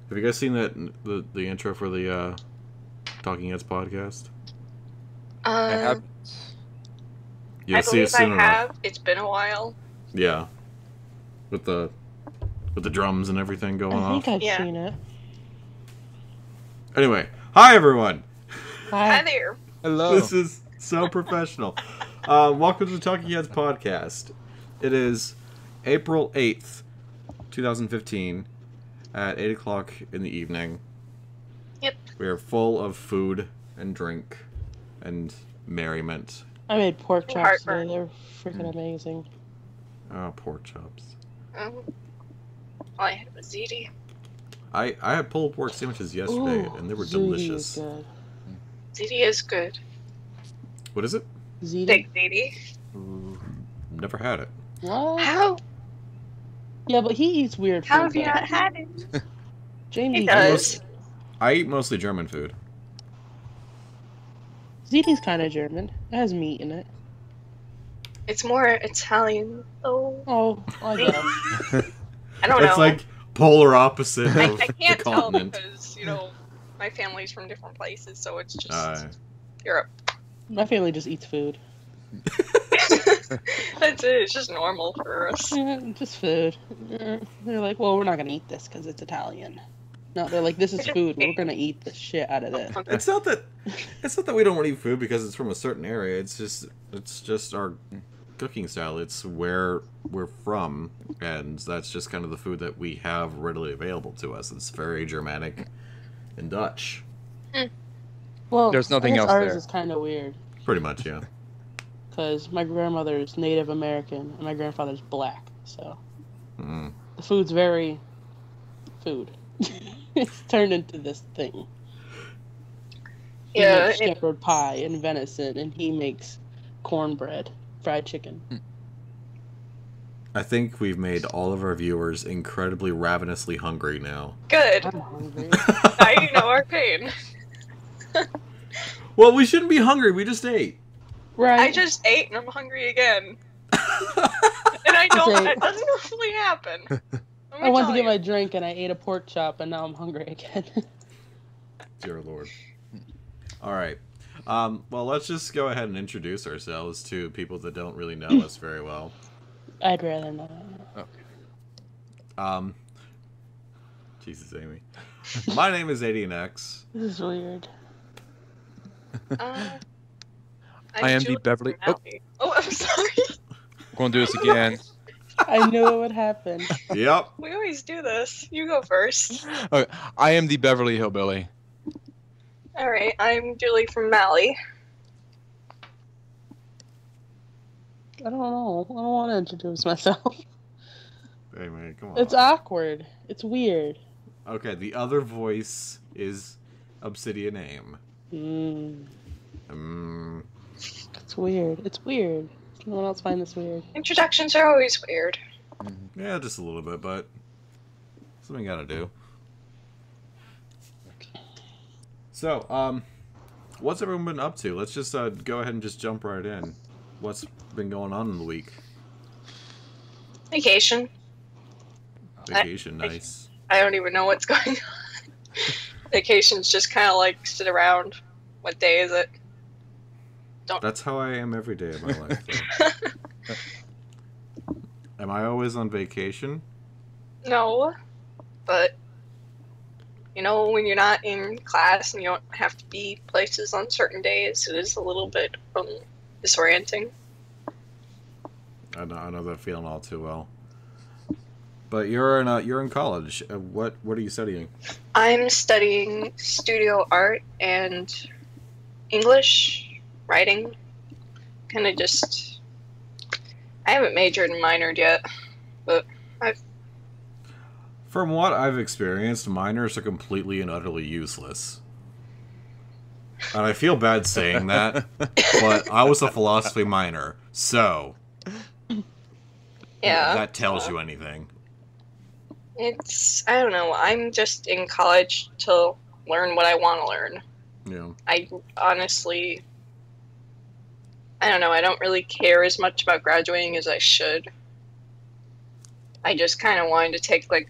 Have you guys seen the intro for the Talking Heads podcast? I have. You'll see it soon I enough. have. It's been a while. Yeah, with the drums and everything going I off. think I've seen it. Anyway, hi everyone. Hi there. Hello. This is so professional. Welcome to the Talking Heads podcast. It is April 8th, 2015, at 8 o'clock in the evening. Yep. We are full of food and drink and merriment. I made pork chops today. Heartburn. They're freaking amazing. Oh, pork chops. All I had was ziti. I had pulled pork sandwiches yesterday, Ooh, and they were ziti delicious. Is good. Ziti is good. What is it? Ziti? Big ziti. Ooh, never had it. What? How? Yeah, but he eats weird food. How have you though. not had it? Jamie He does. I eat mostly German food. Ziti's kind of German. It has meat in it. It's more Italian. Oh, I guess. I don't know. It's like polar opposite of I the can't tell continent. because, my family's from different places, so it's just Europe. My family just eats food. That's it. It's just normal for us. Yeah, just food. They're like, well, we're not gonna eat this because it's Italian. No, they're like, this is food. We're gonna eat the shit out of this. It's not that we don't want to eat food because it's from a certain area. It's just our cooking style. It's where we're from, and that's just kind of the food that we have readily available to us. It's very Germanic and Dutch. Well, There's nothing I guess else ours there. is kind of weird Pretty much, yeah. because my grandmother's Native American and my grandfather's black, so Mm. the food's very food. It's turned into this thing. He Yeah, makes shepherd pie and venison, and he makes cornbread, fried chicken. I think we've made all of our viewers incredibly ravenously hungry now. good. I'm hungry. Now you know our pain. Well, we shouldn't be hungry. We just ate. Right. I just ate and I'm hungry again. And I don't. Okay. It doesn't normally happen. Let me I went tell to get you. my drink and I ate a pork chop, and now I'm hungry again. Dear Lord. All right. Well, let's just go ahead and introduce ourselves to people that don't really know us very well. I'd rather not. Jesus, Amy. My name is ADNX. This is weird. Uh, I am the Julie Beverly. from Maui. Oh, I'm sorry. We're going to do this again. I knew it would happen. Yep. We always do this. You go first. Okay. I am the Beverly Hillbilly. All right. I'm Julie from Maui. I don't know. I don't want to introduce myself. Hey, man, come on. It's awkward. It's weird. Okay, the other voice is Obsidian Aim. It's weird. It's weird. Does no one else find this weird? Introductions are always weird. Yeah, just a little bit, but something gotta do. So, what's everyone been up to? Let's just go ahead and just jump right in. What's been going on in the week? Vacation. Vacation, nice. I don't even know what's going on. Vacation's just kind of like sit around. What day is it? That's how I am every day of my life. Though. Am I always on vacation? No, but when you're not in class and you don't have to be places on certain days, it is a little bit disorienting. I know that feeling all too well. But you're in college. What are you studying? I'm studying studio art and English, writing. Kind of just. I haven't majored and minored yet, but I've. From what I've experienced, minors are completely and utterly useless. And I feel bad saying that, but I was a philosophy minor, so Yeah. that tells you anything. I don't know. I'm just in college to learn what I want to learn. Yeah. I honestly, I don't know. I don't really care as much about graduating as I should. I just kind of wanted to take like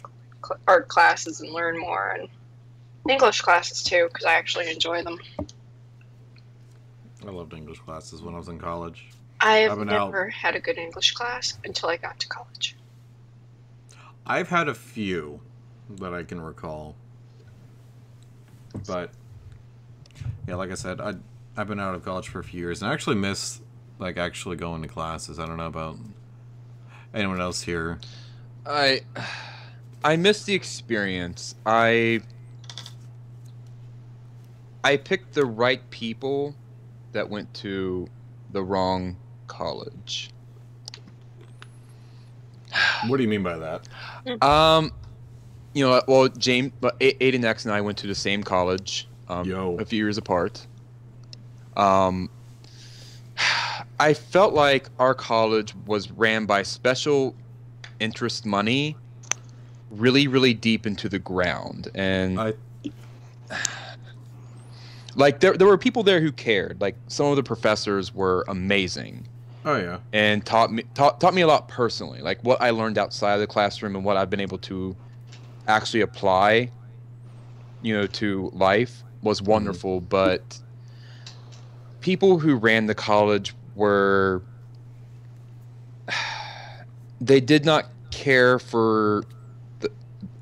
art classes and learn more, and English classes too, because I actually enjoy them. I loved English classes when I was in college. I've never had a good English class until I got to college. I've had a few that I can recall. But, yeah, like I said, I've been out of college for a few years, and I actually miss, like, actually going to classes. I don't know about anyone else here. I miss the experience. I picked the right people that went to the wrong college. What do you mean by that? You know, well, Aiden X and I went to the same college, a few years apart. I felt like our college was ran by special interest money, really, really deep into the ground, and like there were people there who cared. Like some of the professors were amazing. Oh yeah, and taught me a lot personally, like what I learned outside of the classroom and what I've been able to actually apply, you know, to life was wonderful. But people who ran the college they did not care for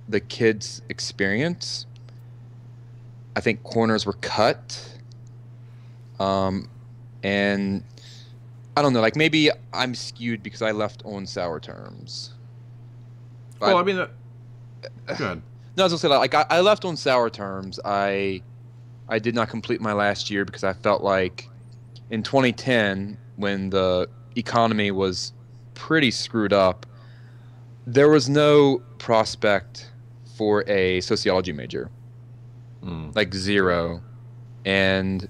the kids' experience. I think corners were cut, and I don't know, like maybe I'm skewed because I left on sour terms. Well, I mean, good. No, I was gonna say, like I left on sour terms. I did not complete my last year because I felt like in 2010, when the economy was pretty screwed up, there was no prospect for a sociology major. Like zero. And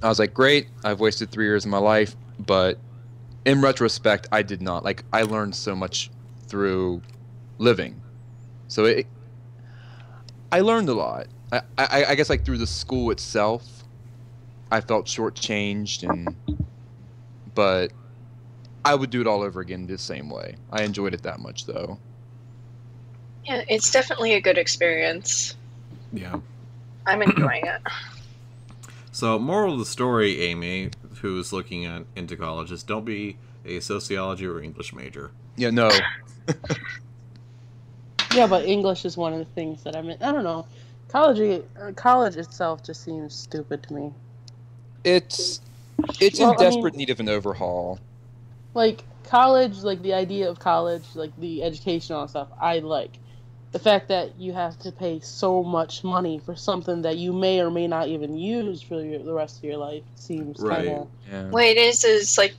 I was like, great, I've wasted 3 years of my life, but in retrospect, I did not. Like, I learned so much through living. So I learned a lot. I guess, like, through the school itself, I felt shortchanged, but I would do it all over again the same way. I enjoyed it that much, though. Yeah, it's definitely a good experience. Yeah. I'm enjoying it. So, moral of the story, Amy, who's looking into college, is don't be a sociology or English major. Yeah, no. Yeah, but English is one of the things that I don't know. College itself just seems stupid to me. It's in desperate need of an overhaul. Like, college, like, the idea of college, like, the educational stuff, I like. The fact that you have to pay so much money for something that you may or may not even use for the rest of your life seems kind of... Yeah. What it is like,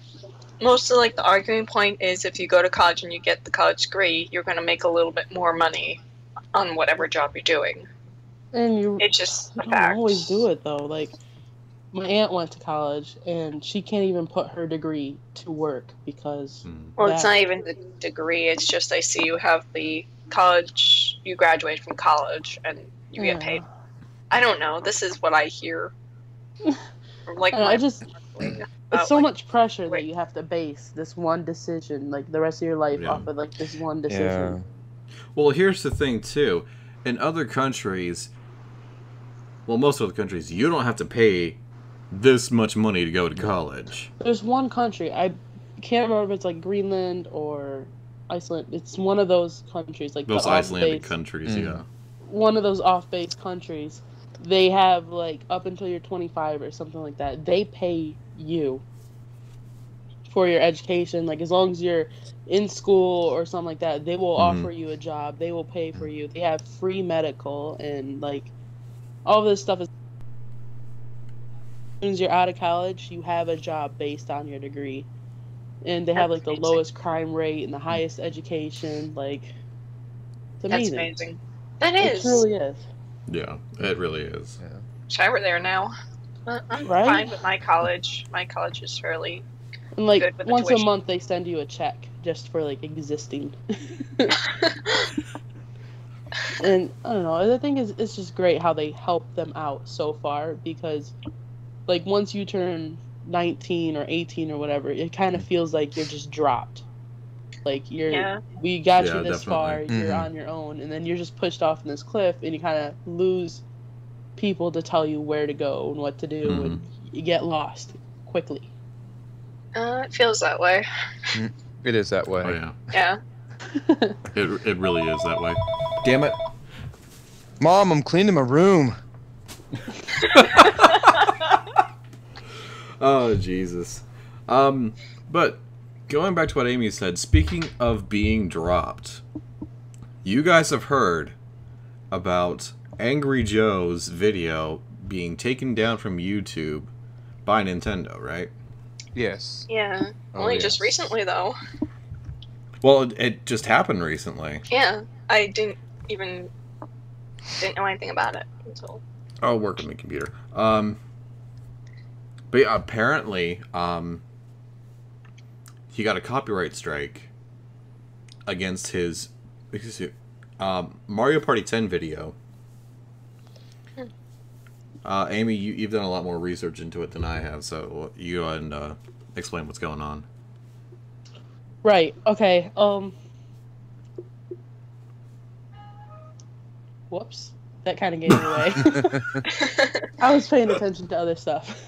most of, like, the arguing point is if you go to college and you get the college degree, you're going to make a little bit more money on whatever job you're doing. And it's just a you fact. don't always do it, though. Like, my aunt went to college, and she can't even put her degree to work because... Well, it's not even the degree. It's just they see you have the college, you graduate from college, and you get paid. I don't know. This is what I hear. Like, it's so much pressure that you have to base this one decision, like, the rest of your life off of, like, this one decision. Yeah. Well, here's the thing, too. In other countries, well, most other countries, you don't have to pay this much money to go to college. There's one country, I can't remember if it's like Greenland or Iceland. It's one of those countries, like those Icelandic countries, yeah. One of those off-base countries. They have, like, up until you're 25 or something like that, they pay you for your education. Like, as long as you're in school or something like that, they will offer you a job. They will pay for you. They have free medical and, like, all this stuff is... As soon as you're out of college, you have a job based on your degree. And they have, like, the lowest crime rate and the highest education. Like, it's amazing. That's amazing. That is. It really is. Yeah, it really is. Yeah. Wish I were there now. I'm fine with my college. My college is fairly and, like, good with once the tuition. a month they send you a check just for, like, existing. And, I don't know, the thing is, it's just great how they help them out so far, because, like, once you turn 19 or 18 or whatever, it kind of feels like you're just dropped. Like Yeah. we got Yeah, you this far, definitely. you're Mhm. on your own, and then you're just pushed off in this cliff, and you kind of lose people to tell you where to go and what to do, and you get lost quickly. It feels that way. It is that way. Oh yeah, Yeah. it really is that way. Damn it! Mom, I'm cleaning my room. Oh Jesus. But going back to what Amy said, speaking of being dropped, you guys have heard about AngryJoe's video being taken down from YouTube by Nintendo, right? Yes. Yeah. Oh, Only just yes. recently, though. Well, it just happened recently. Yeah. I didn't know anything about it until. I'll work on the computer. But yeah, apparently, he got a copyright strike against his Mario Party 10 video. Amy, you've done a lot more research into it than I have, so you go ahead and explain what's going on. Right. Okay. Whoops. That kind of gave me away. I was paying attention to other stuff.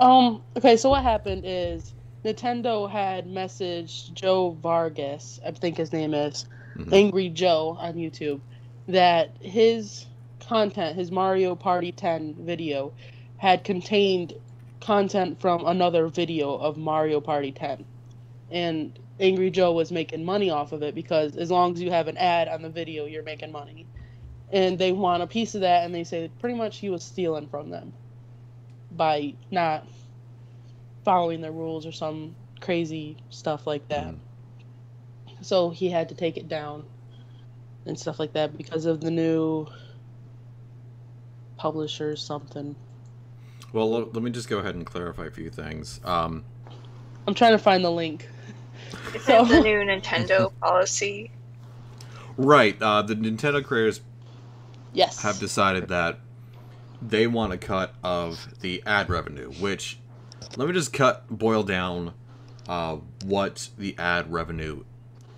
Okay, so what happened is Nintendo had messaged Joe Vargas, I think his name is, AngryJoe on YouTube, that his content, his Mario Party 10 video, had contained content from another video of Mario Party 10. And AngryJoe was making money off of it because as long as you have an ad on the video, you're making money. And they want a piece of that, and they say pretty much he was stealing from them by not following their rules or some crazy stuff like that. So he had to take it down and stuff like that because of the new publisher something. Well, let me just go ahead and clarify a few things. I'm trying to find the link. Is that the new Nintendo policy? Right, the Nintendo creators Yes. have decided that they want a cut of the ad revenue, which, let me just boil down what the ad revenue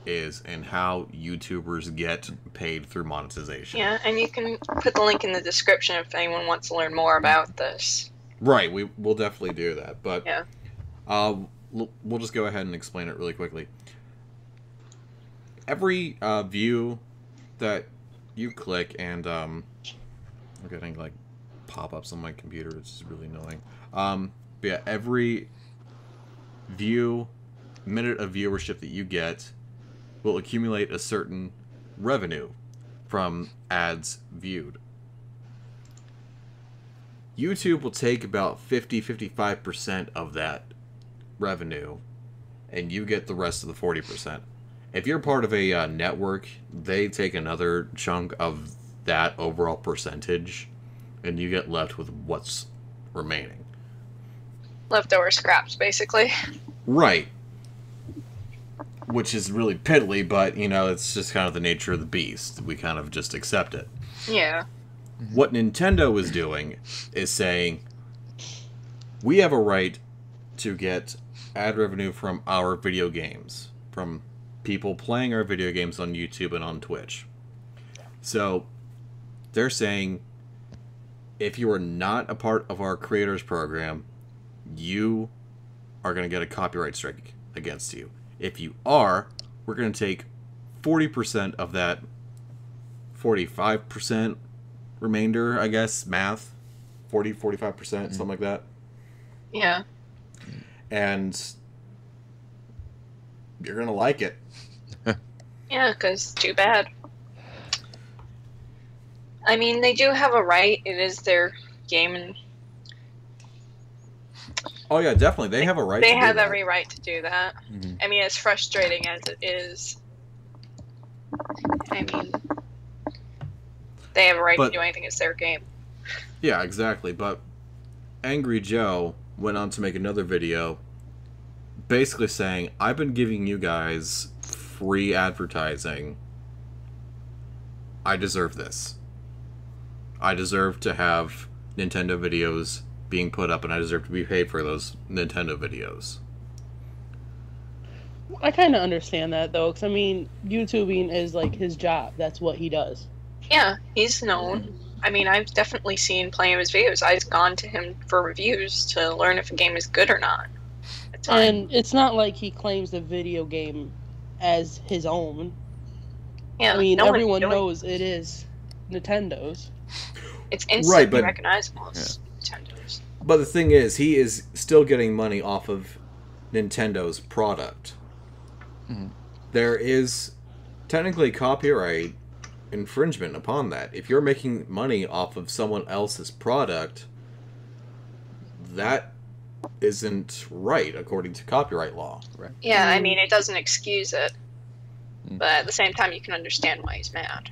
is and how YouTubers get paid through monetization. Yeah, and you can put the link in the description if anyone wants to learn more about this. Right, we'll definitely do that, but Yeah. we'll just go ahead and explain it really quickly. Every view that you click, and I'm getting like pop-ups on my computer, it's just really annoying. But yeah, every minute of viewership that you get will accumulate a certain revenue from ads viewed. YouTube will take about 50-55% of that revenue, and you get the rest of the 40%. If you're part of a network, they take another chunk of that overall percentage, and you get left with what's remaining. Leftover scraps, basically. Right. Which is really piddly, but, you know, it's just kind of the nature of the beast. We kind of just accept it. Yeah. What Nintendo is doing is saying, we have a right to get ad revenue from our video games, from people playing our video games on YouTube and on Twitch. So, they're saying, if you are not a part of our creators program, you are going to get a copyright strike against you. If you are, we're going to take 40% of that 45% remainder, I guess, math. 40-45%, something like that. Yeah. And you're going to like it. Yeah, because too bad. I mean, they do have a right. It is their game, and Oh, yeah, definitely. They have a right they to do have that. every right to do that. I mean, as frustrating as it is, I mean, they have a right to do anything. It's their game. Yeah, exactly. But AngryJoe went on to make another video basically saying, I've been giving you guys free advertising. I deserve this. I deserve to have Nintendo videos being put up, and I deserve to be paid for those Nintendo videos. I kind of understand that though, because I mean, YouTubing is like his job. That's what he does. Yeah, he's known. I mean, I've definitely seen plenty of his videos. I've gone to him for reviews to learn if a game is good or not. And it's not like he claims the video game as his own. Yeah, I mean, everyone knows it is Nintendo's. It's instantly recognizable as Nintendo's. But the thing is, he is still getting money off of Nintendo's product. Mm-hmm. There is technically copyright infringement upon that. If you're making money off of someone else's product, that isn't right according to copyright law. Right. Yeah, I mean, it doesn't excuse it. But at the same time, you can understand why he's mad.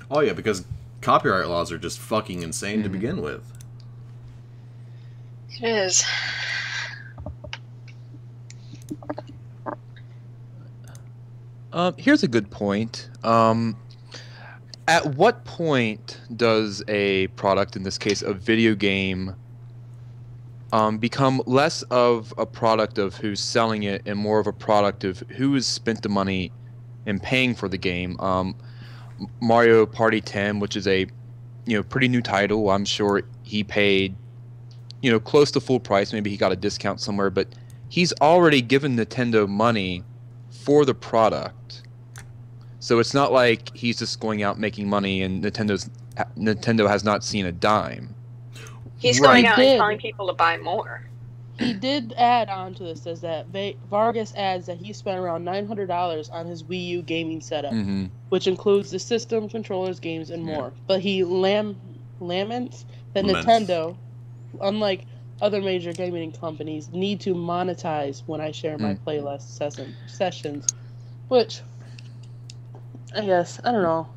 Oh yeah, because copyright laws are just fucking insane to begin with. It is. Here's a good point. At what point does a product, in this case a video game, become less of a product of who's selling it and more of a product of who has spent the money in paying for the game? Mario Party 10, which is a pretty new title, I'm sure he paid close to full price. Maybe he got a discount somewhere, but he's already given Nintendo money for the product. So it's not like he's just going out making money and Nintendo has not seen a dime. He's going out and telling people to buy more. He did add on to this, says that Vargas adds that he spent around $900 on his Wii U gaming setup, which includes the system, controllers, games, and more. But he laments that Nintendo, unlike other major gaming companies, need to monetize when I share my playlist sessions, which I guess, I don't know.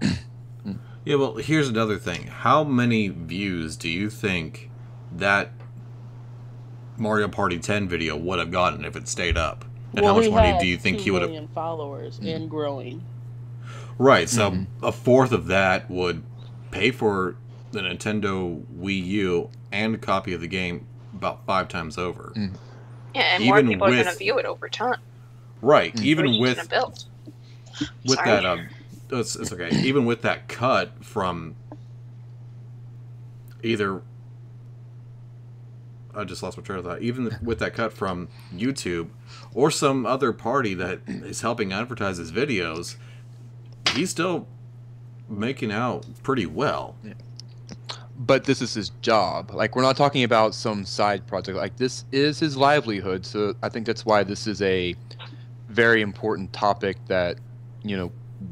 Yeah, well, here's another thing. How many views do you think that Mario Party 10 video would have gotten if it stayed up? And how much money do you think he would have... 2 million followers and growing. Right, so a fourth of that would pay for the Nintendo Wii U and a copy of the game about 5 times over. Yeah, and more people are going to view it over time. Right, even with that... it's okay. Even with that cut from either... I just lost my train of thought. Even with that cut from YouTube or some other party that is helping advertise his videos, he's still making out pretty well. Yeah. But this is his job. Like, we're not talking about some side project. Like, this is his livelihood. So I think that's why this is a very important topic that,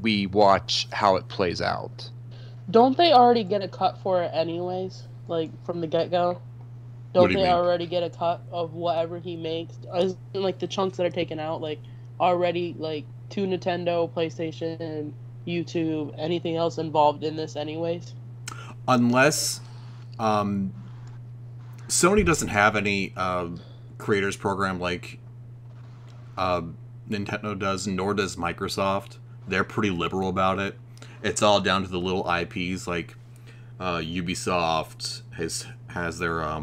we watch how it plays out. Don't they already get a cut for it anyways? Like, from the get-go? Don't they already get a cut of whatever he makes? Like, the chunks that are taken out, like, already, like, to Nintendo, PlayStation, and YouTube, anything else involved in this anyways? Unless Sony doesn't have any creators program like Nintendo does, nor does Microsoft. They're pretty liberal about it. It's all down to the little IPs, like Ubisoft has their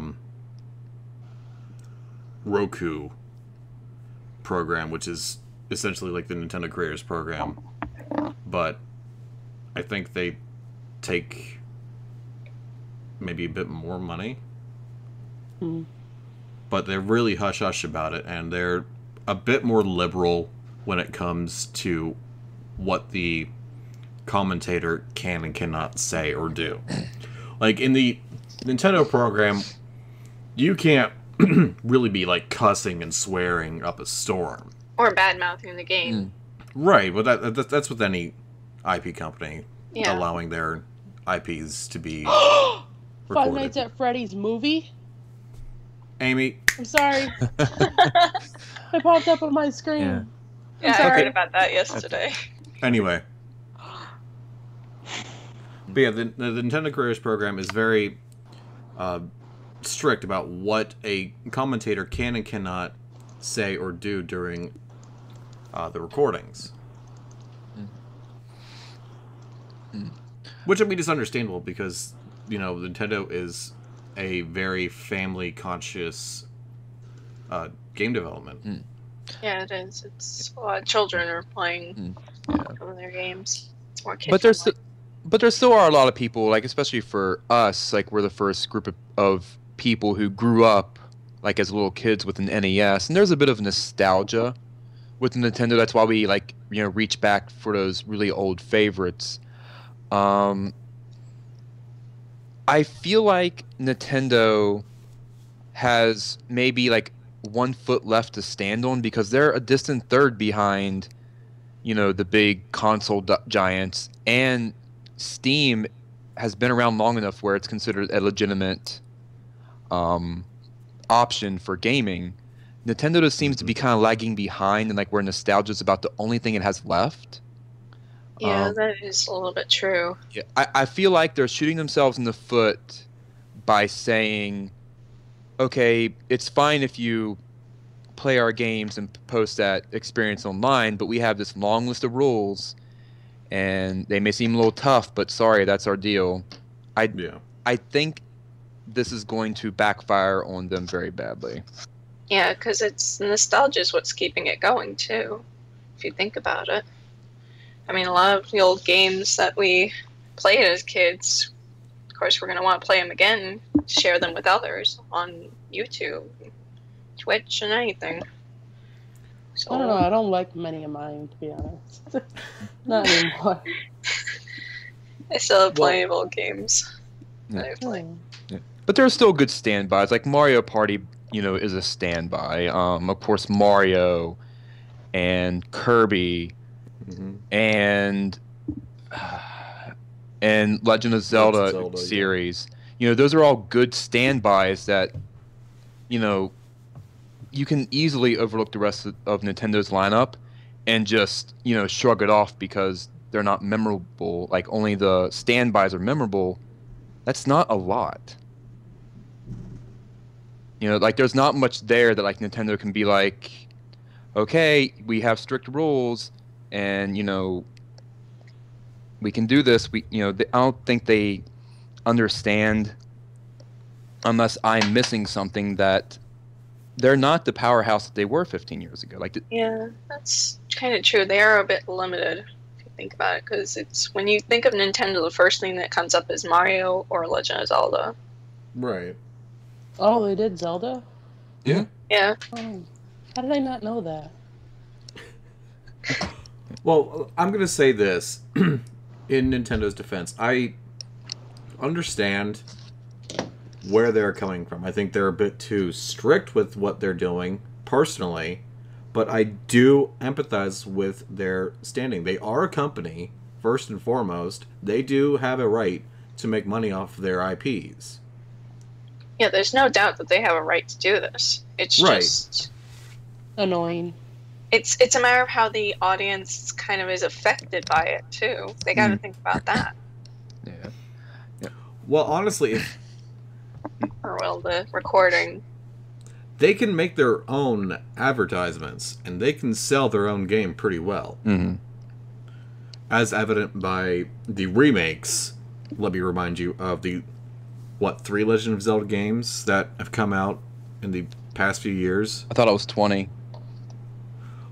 Roku program, which is essentially like the Nintendo Creators Program. But I think they take maybe a bit more money. But they're really hush-hush about it, and they're a bit more liberal when it comes to what the commentator can and cannot say or do. Like, in the Nintendo program, you can't really be, like, cussing and swearing up a storm. Or bad-mouthing the game. Right, but that's with any IP company allowing their IPs to be recorded. Five Nights at Freddy's movie? Amy. I'm sorry. It popped up on my screen. Yeah, I heard about that yesterday. Anyway. But yeah, the Nintendo Creators Program is very strict about what a commentator can and cannot say or do during the recordings. Which, I mean, is understandable because, Nintendo is a very family-conscious game development. Yeah, it is. It's a lot of children are playing Yeah. some of their games. It's more kids. But there still are a lot of people, like especially for us, like we're the first group of people who grew up like as little kids with an NES, and there's a bit of nostalgia with Nintendo. That's why we like reach back for those really old favorites. I feel like Nintendo has maybe like 1 foot left to stand on because they're a distant third behind, the big console giants, and Steam has been around long enough where it's considered a legitimate option for gaming. Nintendo just seems to be kind of lagging behind, and like where nostalgia is about the only thing it has left. Yeah, that is a little bit true. Yeah, I feel like they're shooting themselves in the foot by saying, okay, it's fine if you play our games and post that experience online, but we have this long list of rules, and they may seem a little tough, but sorry, that's our deal. I think this is going to backfire on them very badly. Yeah, because it's nostalgia is what's keeping it going, too, if you think about it. I mean, a lot of the old games that we played as kids, of course, we're going to want to play them again, share them with others on YouTube, Twitch, and anything. So, I don't know. I don't like many of mine, to be honest. Not anymore. I still have plenty of old games that I play. Yeah. But there are still good standbys. Like Mario Party, is a standby. Of course, Mario and Kirby and Legend of Zelda series. Yeah. Those are all good standbys that, you can easily overlook the rest of Nintendo's lineup and just, shrug it off because they're not memorable. Like, only the standbys are memorable. That's not a lot. Like, there's not much there that, like, Nintendo can be like, okay, we have strict rules, and, we can do this. I don't think they understand, unless I'm missing something, that they're not the powerhouse that they were 15 years ago. Yeah, that's kind of true. They are a bit limited, if you think about it, because it's when you think of Nintendo, the first thing that comes up is Mario or Legend of Zelda. Right. Oh, they did Zelda? Yeah. Yeah. Oh, how did I not know that? Well, I'm going to say this. In Nintendo's defense, I understand where they're coming from. I think they're a bit too strict with what they're doing, personally, but I do empathize with their standing. They are a company, first and foremost. They do have a right to make money off their IPs. Yeah, there's no doubt that they have a right to do this. It's just annoying. It's a matter of how the audience kind of is affected by it too. They got to think about that. Yeah. Well, honestly, the recording. They can make their own advertisements and they can sell their own game pretty well. Mm-hmm. As evident by the remakes. Let me remind you of the 3 Legend of Zelda games that have come out in the past few years? I thought it was 20.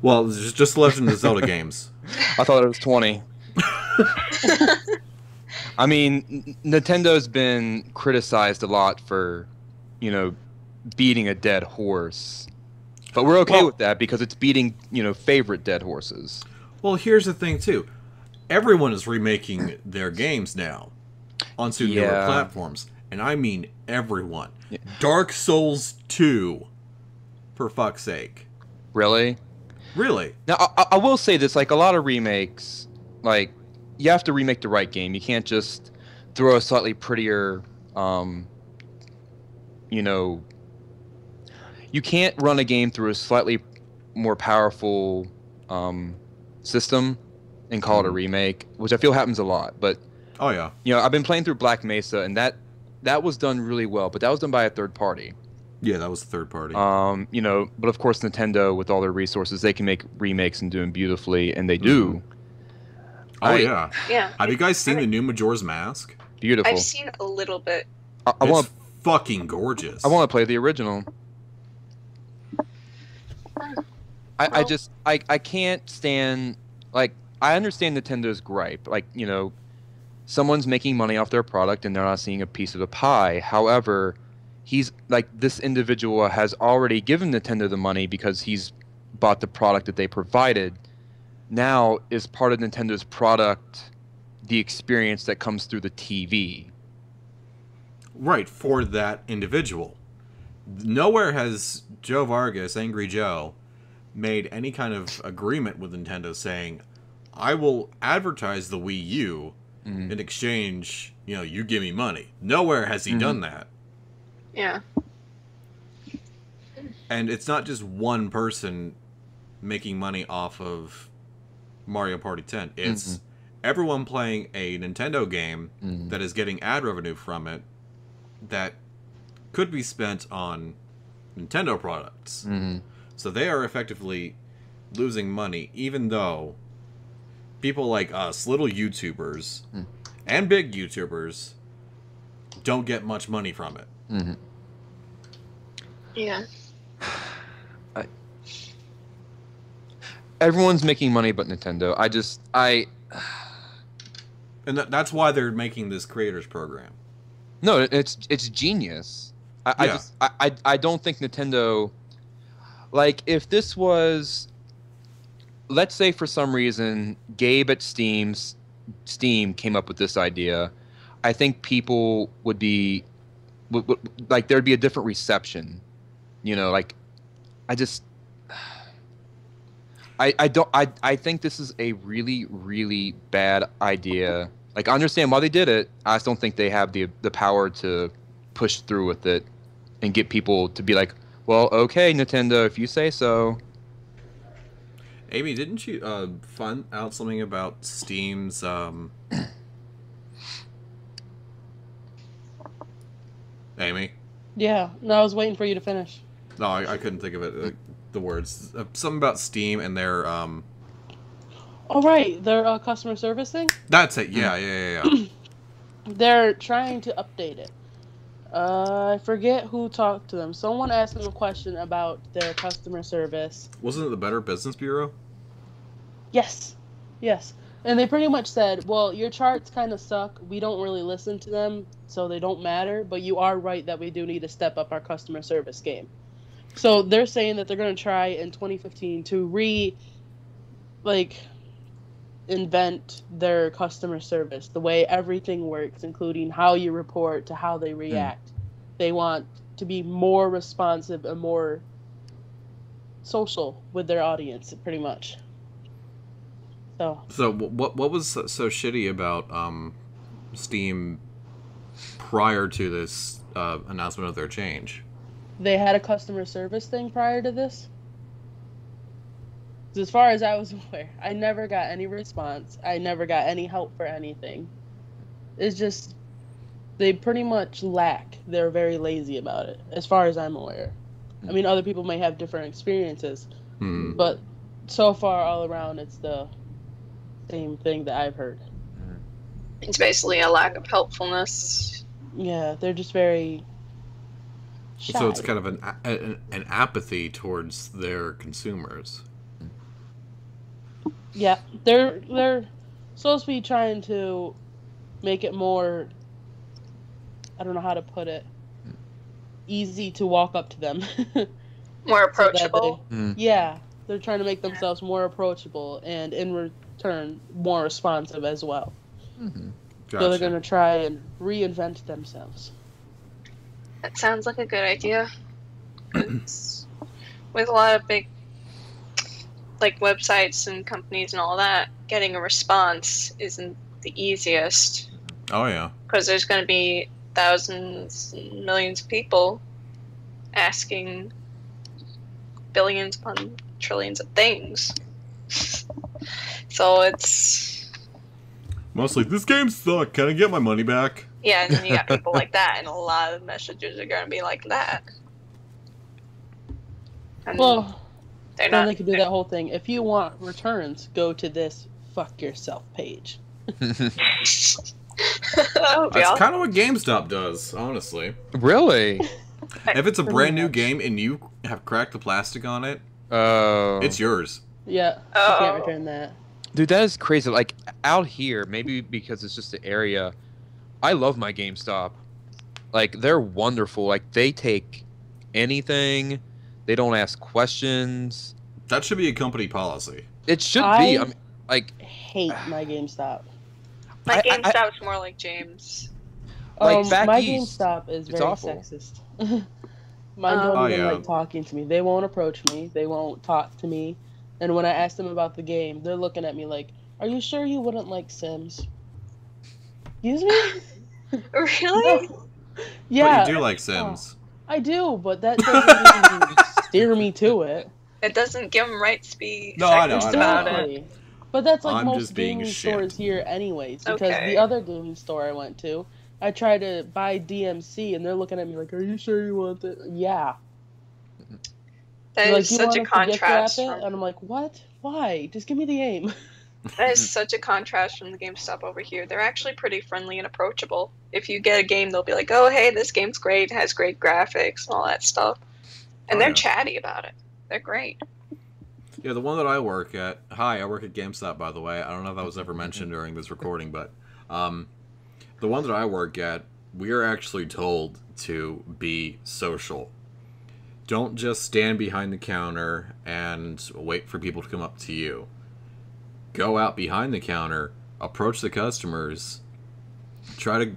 Well, it's just Legend of Zelda games. I thought it was 20. I mean, Nintendo's been criticized a lot for, beating a dead horse. But we're okay with that because it's beating, favorite dead horses. Well, here's the thing, too. Everyone is remaking their games now onto newer platforms. And I mean everyone. Yeah. Dark Souls 2, for fuck's sake. Really? Really? Now, I will say this, like, a lot of remakes, like, you have to remake the right game. You can't just throw a slightly prettier, you can't run a game through a slightly more powerful system and call it a remake, which I feel happens a lot. But, oh yeah, I've been playing through Black Mesa, and that was done really well, but that was done by a third party. Yeah, that was a third party. But of course Nintendo, with all their resources, they can make remakes and do them beautifully, and they do. Oh yeah. Yeah. Have you guys seen the new Majora's Mask? Beautiful. I've seen a little bit. It's fucking gorgeous. I want to play the original. I just I can't stand, like, I understand Nintendo's gripe, like, you know, someone's making money off their product and they're not seeing a piece of the pie. However, he's like, this individual has already given Nintendo the money because he's bought the product that they provided. Now is part of Nintendo's product the experience that comes through the TV. Right, for that individual. Nowhere has Joe Vargas, AngryJoe, made any kind of agreement with Nintendo saying, I will advertise the Wii U in exchange, you know, you give me money. Nowhere has he done that. Yeah. And it's not just one person making money off of Mario Party 10. It's everyone playing a Nintendo game that is getting ad revenue from it that could be spent on Nintendo products. So they are effectively losing money, even though people like us, little YouTubers, and big YouTubers, don't get much money from it. Yeah. Everyone's making money but Nintendo. And that's why they're making this creators program. No, it's genius. I don't think Nintendo, like, if this was, let's say for some reason Gabe at Steam came up with this idea, I think people would be like, there'd be a different reception. You know, like, I think this is a really, really bad idea. Like, I understand why they did it. I just don't think they have the power to push through with it and get people to be like, well, okay, Nintendo, if you say so. Amy, didn't you find out something about Steam's Amy? Yeah, no, I was waiting for you to finish. No, I couldn't think of it. The words. Something about Steam and their Oh, right, their customer service thing? That's it. Yeah. They're trying to update it. I forget who talked to them. Someone asked them a question about their customer service. Wasn't it the Better Business Bureau? Yes. And they pretty much said, well, your charts kind of suck. We don't really listen to them, so they don't matter. But you are right that we do need to step up our customer service game. So they're saying that they're going to try in 2015 to invent their customer service, the way everything works, including how you report to how they react. They want to be more responsive and more social with their audience, pretty much. So what was so shitty about Steam prior to this announcement of their change? They had a customer service thing prior to this? As far as I was aware, I never got any response. I never got any help for anything. It's just, they pretty much lack. They're very lazy about it, as far as I'm aware. I mean, other people may have different experiences, but so far, all around, it's the same thing that I've heard. It's basically a lack of helpfulness. Yeah, they're just very shy. So it's kind of an apathy towards their consumers. Yeah, they're supposed to be trying to make it more, I don't know how to put it, easy to walk up to them. More approachable. Yeah, they're trying to make themselves more approachable and in return more responsive as well. Gotcha. So they're going to try and reinvent themselves. That sounds like a good idea. With a lot of big websites and companies and all that, getting a response isn't the easiest. Oh yeah. Because there's going to be thousands, millions of people asking billions upon trillions of things. So it's mostly, this game sucks. Can I get my money back? Yeah, and then you got people like that, and a lot of messages are going to be like that. And well, they're then not. they could do that whole thing. If you want returns, go to this fuck yourself page. That would be That's awesome. kind of what GameStop does, honestly. Really? If it's a brand new game and you have cracked the plastic on it, Oh. It's yours. Yeah, Oh. you can't return that. Dude, that is crazy. Like, out here, maybe because it's just the area, I love my GameStop. Like, they're wonderful. Like, they take anything. They don't ask questions. That should be a company policy. It should be. I mean, like, hate my GameStop. My GameStop's more like James. Like, back my east, GameStop is very awful. sexist. Mine don't even yeah. like talking to me. They won't approach me. They won't talk to me. And when I ask them about the game, they're looking at me like, "Are you sure you wouldn't like Sims?" Excuse me? Really? No. Yeah. But you do like Sims. I do, but that doesn't even steer me to it. It doesn't give them right to be No, I know, sexist I know. about it. Exactly. But that's like I'm most just being gaming shit. stores here anyways. Because Okay. the other gaming store I went to, I tried to buy DMC and they're looking at me like, "Are you sure you want it?" Yeah. That They're is "You such want a us to gift wrap contrast. it?" And I'm like, "What? Why? Just give me the game." That is such a contrast from the GameStop over here. They're actually pretty friendly and approachable. If you get a game, they'll be like, "Oh, hey, this game's great, has great graphics and all that stuff," and Oh, they're yeah. chatty about it. They're great. Yeah, the one that I work at. Hi, I work at GameStop, by the way. I don't know if that was ever mentioned during this recording, but the one that I work at, we are actually told to be social. Don't just stand behind the counter and wait for people to come up to you. Go out behind the counter, approach the customers, try to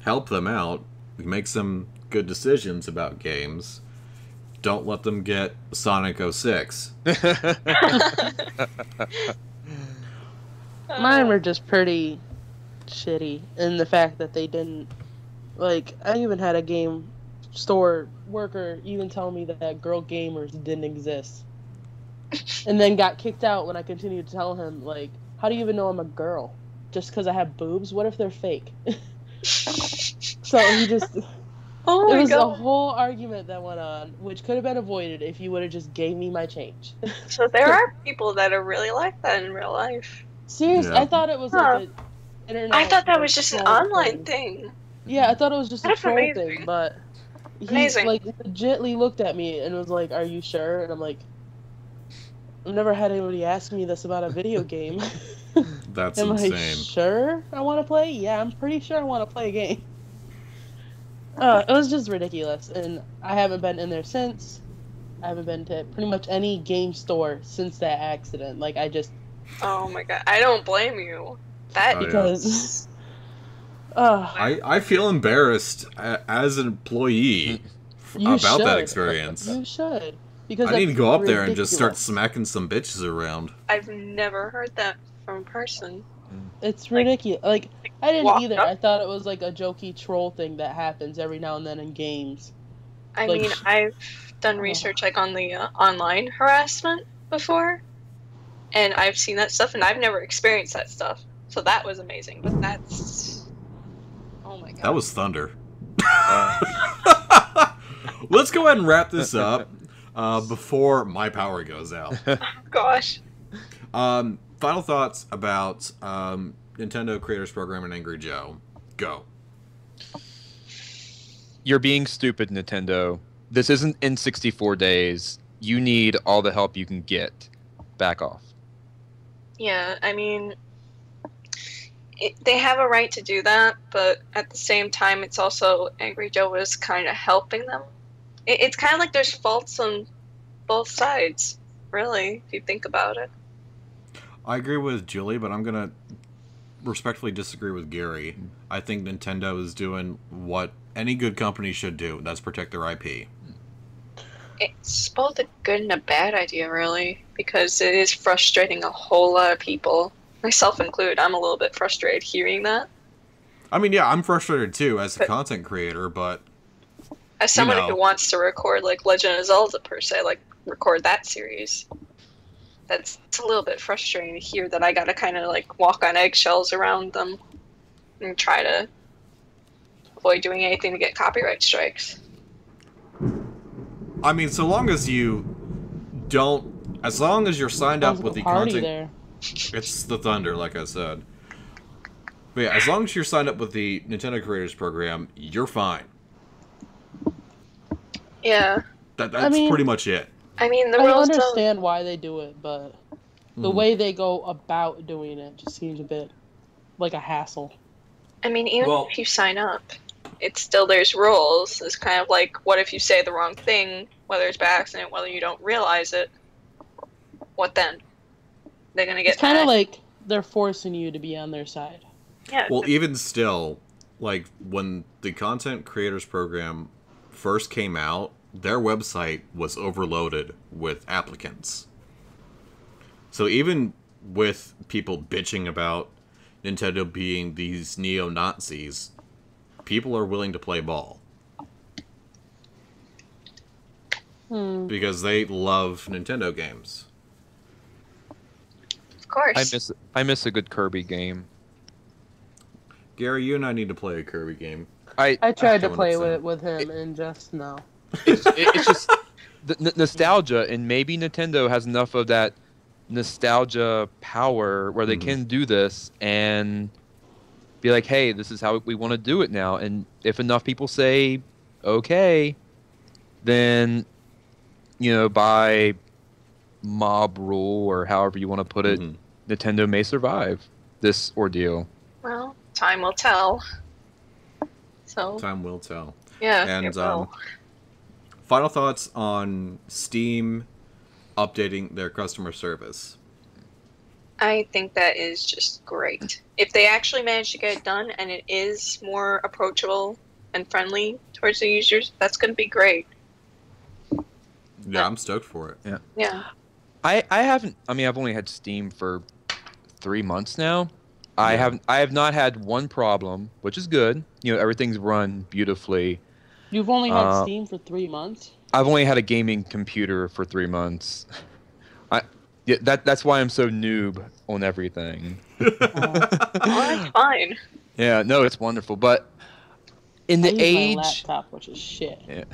help them out, make some good decisions about games. Don't let them get Sonic 06. Mine were just pretty shitty in the fact that they didn't, like, I even had a game store worker even tell me that girl gamers didn't exist. And then got kicked out when I continued to tell him, like, "How do you even know I'm a girl? Just because I have boobs? What if they're fake?" So he just... Oh It my was a god. whole argument that went on, which could have been avoided if you would have just gave me my change. So there are people that are really like that in real life. Seriously, Yeah. I thought it was Huh. like an internet. I thought that like, was just an troll online thing. Yeah, I thought it was just a That's troll amazing. thing, but he Amazing. like legitly looked at me and was like, "Are you sure?" And I'm like, "I've never had anybody ask me this about a video game." That's Am I insane. sure I want to play? Yeah, I'm pretty sure I want to play a game. It was just ridiculous, and I haven't been in there since. I haven't been to pretty much any game store since that accident. Like, I just... Oh my god. I don't blame you. That Oh, yeah. Because... I feel embarrassed as an employee You about that should. experience. You should. Because I need to that's go up there and just start ridiculous. smacking some bitches around. I've never heard that from a person. It's ridiculous. Like, I didn't walk either. up- I thought it was like a jokey troll thing that happens every now and then in games. I Like- mean, I've done research like on the online harassment before, and I've seen that stuff, and I've never experienced that stuff. So that was amazing. But that's... Oh my god. That was thunder. Let's go ahead and wrap this up before my power goes out. Gosh. Final thoughts about Nintendo Creators Program and AngryJoe. Go. You're being stupid, Nintendo. This isn't in 64 days. You need all the help you can get. Back off. Yeah, I mean, they have a right to do that, but at the same time, it's also AngryJoe was kind of helping them. It's kind of like there's faults on both sides, really, if you think about it. I agree with Julie, but I'm going to respectfully disagree with Gary. I think Nintendo is doing what any good company should do. That's protect their IP. It's both a good and a bad idea, really, because it is frustrating a whole lot of people, myself included. I'm a little bit frustrated hearing that. I mean, yeah, I'm frustrated too as a content creator, but As someone know. who wants to record, like, Legend of Zelda, per se, like, record that series, it's a little bit frustrating to hear that I gotta kind of, like, walk on eggshells around them and try to avoid doing anything to get copyright strikes. I mean, so long as you don't, as long as you're signed up Sounds with like the a party content, there. it's the thunder, like I said. But yeah, as long as you're signed up with the Nintendo Creators Program, you're fine. Yeah. That's I mean- pretty much it. I mean, the I rules don't. understand why they do it, but the way they go about doing it just seems a bit like a hassle. I mean, even Well- if you sign up, it's still there's rules. It's kind of like, what if you say the wrong thing, whether it's by accident, whether you don't realize it? What then? They're gonna get It's kind mad. of like they're forcing you to be on their side. Yeah. Well, even still, like when the content creators program first came out, their website was overloaded with applicants. So even with people bitching about Nintendo being these neo-Nazis, people are willing to play ball because they love Nintendo games. Of course. I miss a good Kirby game. Gary, you and I need to play a Kirby game. I tried to coming play up soon. with him and just no. It's just the nostalgia, and maybe Nintendo has enough of that nostalgia power where they can do this and be like, hey, this is how we want to do it now. And if enough people say okay, then, you know, by mob rule or however you want to put it, Nintendo may survive this ordeal. Well, time will tell. So. Time will tell. Yeah. And it will. final thoughts on Steam updating their customer service. I think that is just great. If they actually manage to get it done and it is more approachable and friendly towards the users, that's going to be great. Yeah, I'm stoked for it. Yeah. I haven't. I mean, I've only had Steam for 3 months now. I have not had one problem, which is good. You know, everything's run beautifully. You've only had Steam for 3 months? I've only had a gaming computer for 3 months. That's why I'm so noob on everything. Well, that's fine. Yeah, no, it's wonderful. But in the I use age, my laptop, which is shit. yeah.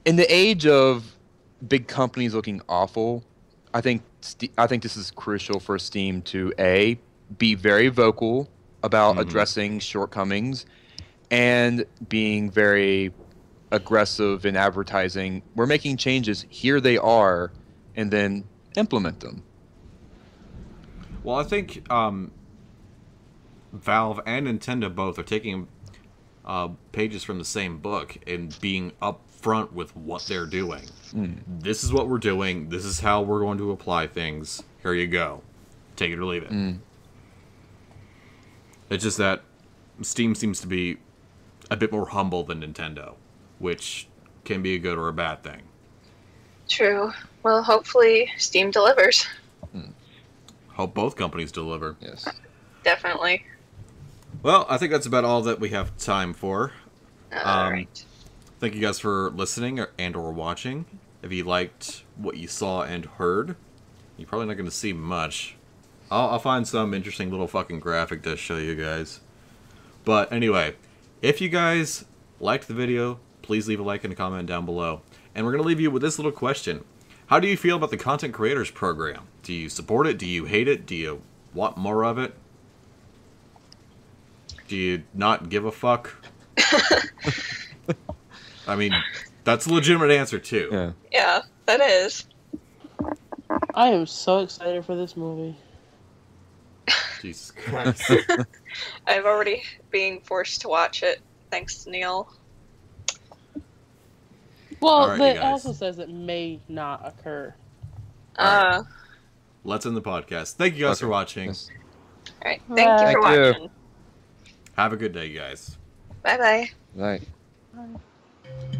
In the age of big companies looking awful, I think this is crucial for Steam to be very vocal about addressing shortcomings and being very aggressive in advertising. We're making changes. Here they are, and then implement them. Well, I think Valve and Nintendo both are taking pages from the same book and being upfront with what they're doing. This is what we're doing. This is how we're going to apply things. Here you go. Take it or leave it. It's just that Steam seems to be a bit more humble than Nintendo, which can be a good or a bad thing. True. Well, hopefully Steam delivers. Hope both companies deliver. Yes. Definitely. Well, I think that's about all that we have time for. All right. Thank you guys for listening and or watching. If you liked what you saw and heard, you're probably not going to see much. I'll find some interesting little fucking graphic to show you guys. But anyway, if you guys liked the video, please leave a like and a comment down below. And we're going to leave you with this little question. How do you feel about the Content Creators Program? Do you support it? Do you hate it? Do you want more of it? Do you not give a fuck? I mean, that's a legitimate answer, too. Yeah. Yeah, that is. I am so excited for this movie. Jesus Christ. I've already been forced to watch it, thanks to Neil. Well, All right, you it guys. also says it may not occur. Alright. Let's end the podcast. Thank you guys for watching. Yes. All right. Thank you for Thank you. watching. Have a good day, guys. Bye-bye. Right. Bye.